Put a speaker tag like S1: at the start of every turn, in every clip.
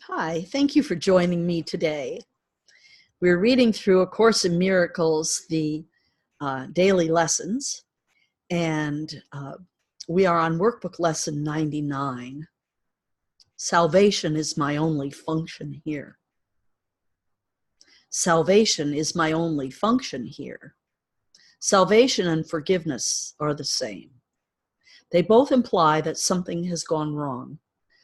S1: Hi, thank you for joining me today. We're reading through A Course in Miracles, the daily lessons, and we are on workbook lesson 99. Salvation is my only function here. Salvation is my only function here. Salvation and forgiveness are the same. They both imply that something has gone wrong,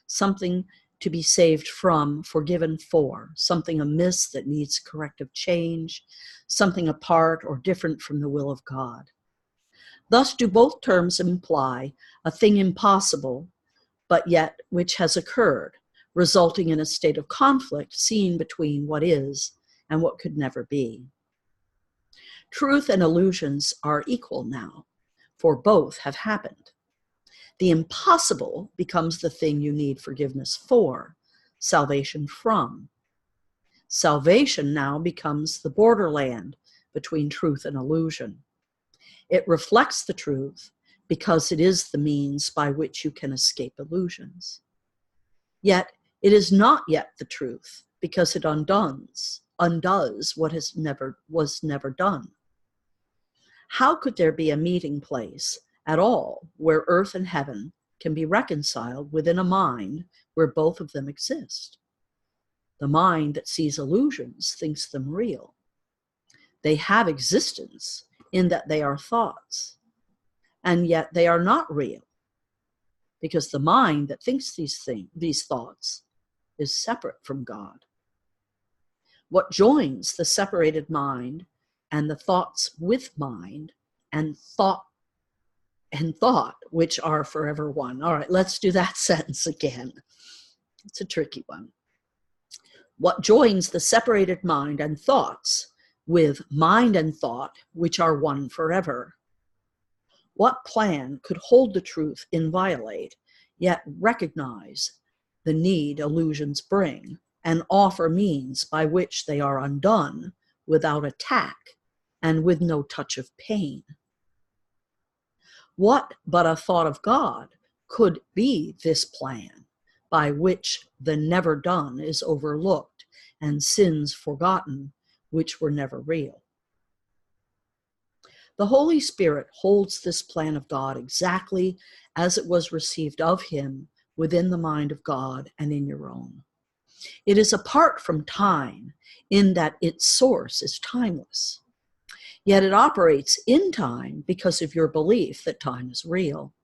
S1: something to be saved from, forgiven for, something amiss that needs corrective change, something apart or different from the will of God. Thus do both terms imply a thing impossible, but yet which has occurred, resulting in a state of conflict seen between what is and what could never be. Truth and illusions are equal now, for both have happened. The impossible becomes the thing you need forgiveness for, salvation from. Salvation now becomes the borderland between truth and illusion. It reflects the truth because it is the means by which you can escape illusions. Yet it is not yet the truth because it undoes what was never done. How could there be a meeting place at all where earth and heaven can be reconciled within a mind where both of them exist? The mind that sees illusions thinks them real. They have existence in that they are thoughts, and yet they are not real, because the mind that thinks these thoughts is separate from God. What joins the separated mind and the thoughts with mind and thought, which are forever one. All right, let's do that sentence again. It's a tricky one. What joins the separated mind and thoughts with mind and thought, which are one forever? What plan could hold the truth inviolate, yet recognize the need illusions bring, and offer means by which they are undone without attack and with no touch of pain? What but a thought of God could be this plan by which the never done is overlooked and sins forgotten which were never real? The Holy Spirit holds this plan of God exactly as it was received of him within the mind of God and in your own. It is apart from time in that its source is timeless. Yet it operates in time because of your belief that time is real.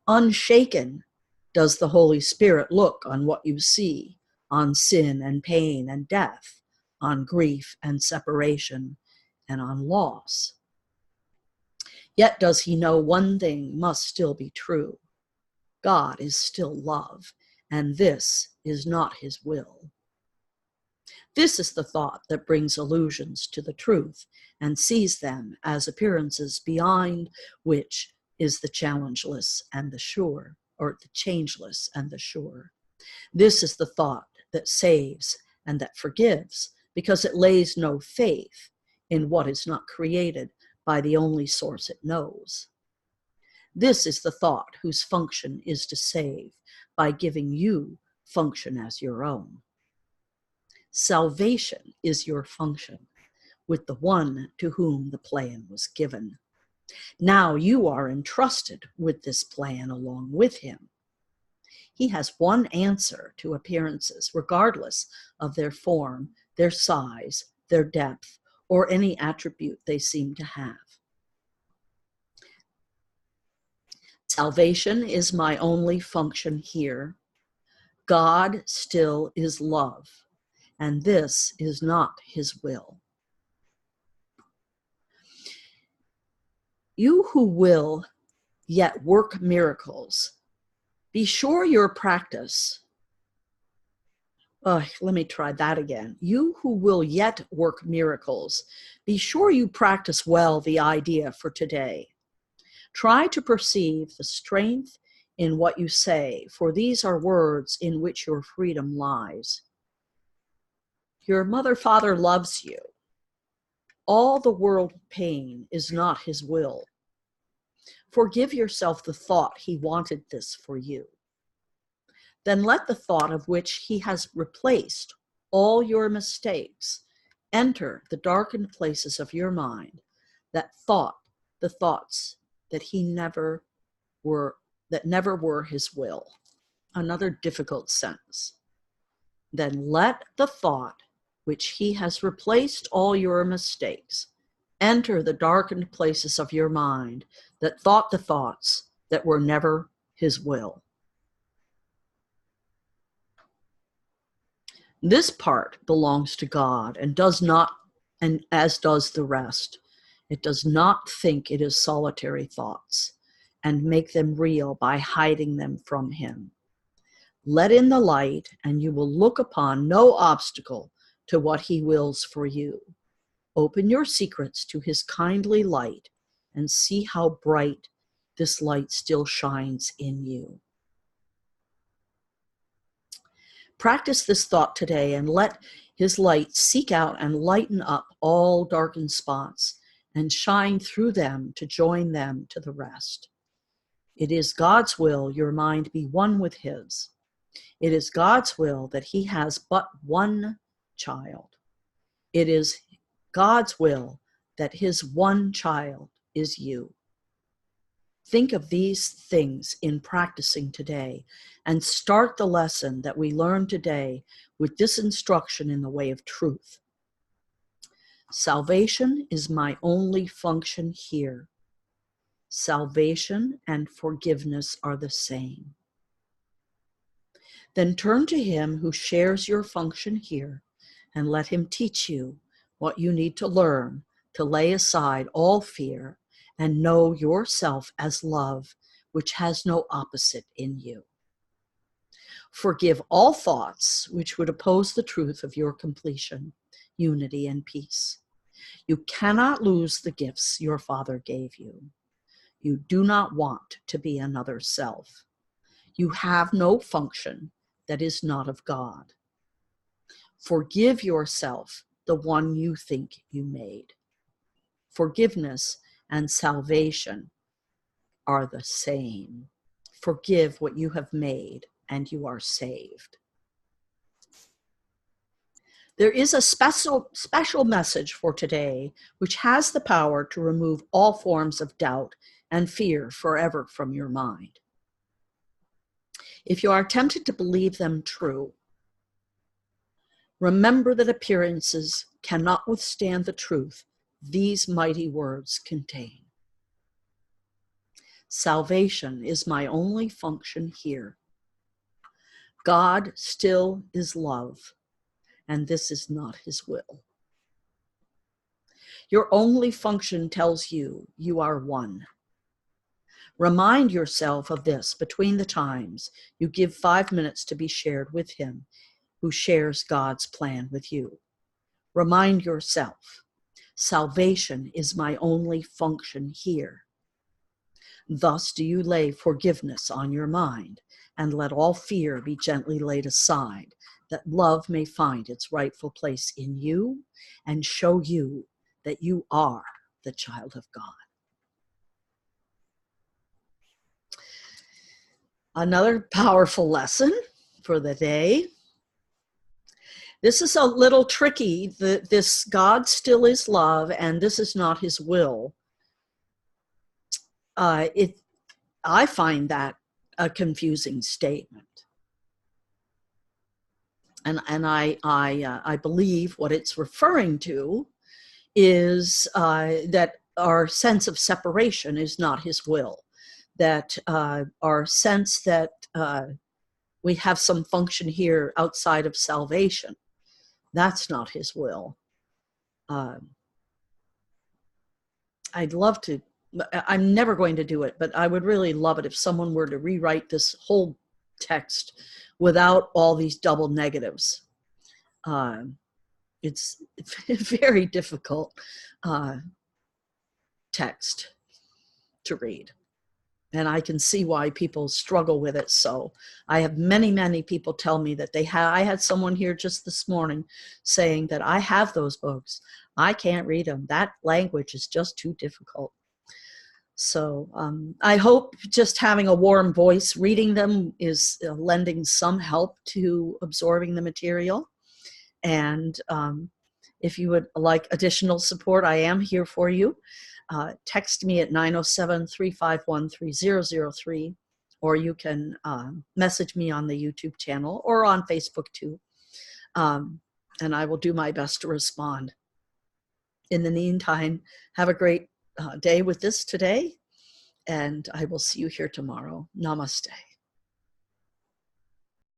S1: Unshaken does the Holy Spirit look on what you see, on sin and pain and death, on grief and separation, and on loss. Yet does he know one thing must still be true. God is still love, and this is not his will. This is the thought that brings illusions to the truth and sees them as appearances behind which is the changeless and the sure, or the changeless and the sure. This is the thought that saves and that forgives, because it lays no faith in what is not created by the only source it knows. This is the thought whose function is to save by giving you function as your own. Salvation is your function with the one to whom the plan was given. Now you are entrusted with this plan along with him. He has one answer to appearances, regardless of their form, their size, their depth, or any attribute they seem to have. Salvation is my only function here. God still is love, and this is not his will. You who will yet work miracles, be sure your practice. Let me try that again. You who will yet work miracles, be sure you practice well the idea for today. Try to perceive the strength in what you say, for these are words in which your freedom lies. Your mother, father loves you. All the world pain is not his will. Forgive yourself the thought he wanted this for you. Then let the thought of which he has replaced all your mistakes enter the darkened places of your mind, that thought, the thoughts that never were his will. Another difficult sentence. Then let the thought which he has replaced all your mistakes enter the darkened places of your mind, that thought the thoughts that were never his will. This part belongs to God and does not, and as does the rest. It does not think it is solitary thoughts and make them real by hiding them from him. Let in the light, and you will look upon no obstacle to what he wills for you. Open your secrets to his kindly light and see how bright this light still shines in you. Practice this thought today and let his light seek out and lighten up all darkened spots and shine through them to join them to the rest. It is God's will your mind be one with his. It is God's will that he has but one child. It is God's will that his one child is you. Think of these things in practicing today and start the lesson that we learned today with this instruction in the way of truth. Salvation is my only function here. Salvation and forgiveness are the same. Then turn to him who shares your function here and let him teach you what you need to learn to lay aside all fear and know yourself as love, which has no opposite in you. Forgive all thoughts which would oppose the truth of your completion, unity, and peace. You cannot lose the gifts your Father gave you. You do not want to be another self. You have no function that is not of God. Forgive yourself, the one you think you made. Forgiveness and salvation are the same. Forgive what you have made, and you are saved. There is a special message for today, which has the power to remove all forms of doubt and fear forever from your mind. If you are tempted to believe them true, remember that appearances cannot withstand the truth these mighty words contain. Salvation is my only function here. God still is love, and this is not his will. Your only function tells you you are one. Remind yourself of this between the times you give 5 minutes to be shared with him who shares God's plan with you. Remind yourself, salvation is my only function here. Thus do you lay forgiveness on your mind and let all fear be gently laid aside, that love may find its rightful place in you and show you that you are the child of God. Another powerful lesson for the day. This is a little tricky, this God still is love and this is not his will. I find that a confusing statement. And I believe what it's referring to is that our sense of separation is not his will. That our sense that we have some function here outside of salvation, that's not his will. I'd love to, I'm never going to do it, but I would really love it if someone were to rewrite this whole text without all these double negatives. It's a very difficult text to read. And I can see why people struggle with it. So I have many people tell me that I had someone here just this morning saying that I have those books. I can't read them. That language is just too difficult. So I hope just having a warm voice reading them is lending some help to absorbing the material. And if you would like additional support, I am here for you. Text me at 907-351-3003, or you can message me on the YouTube channel or on Facebook too. And I will do my best to respond. In the meantime, have a great day with this today, and I will see you here tomorrow. Namaste.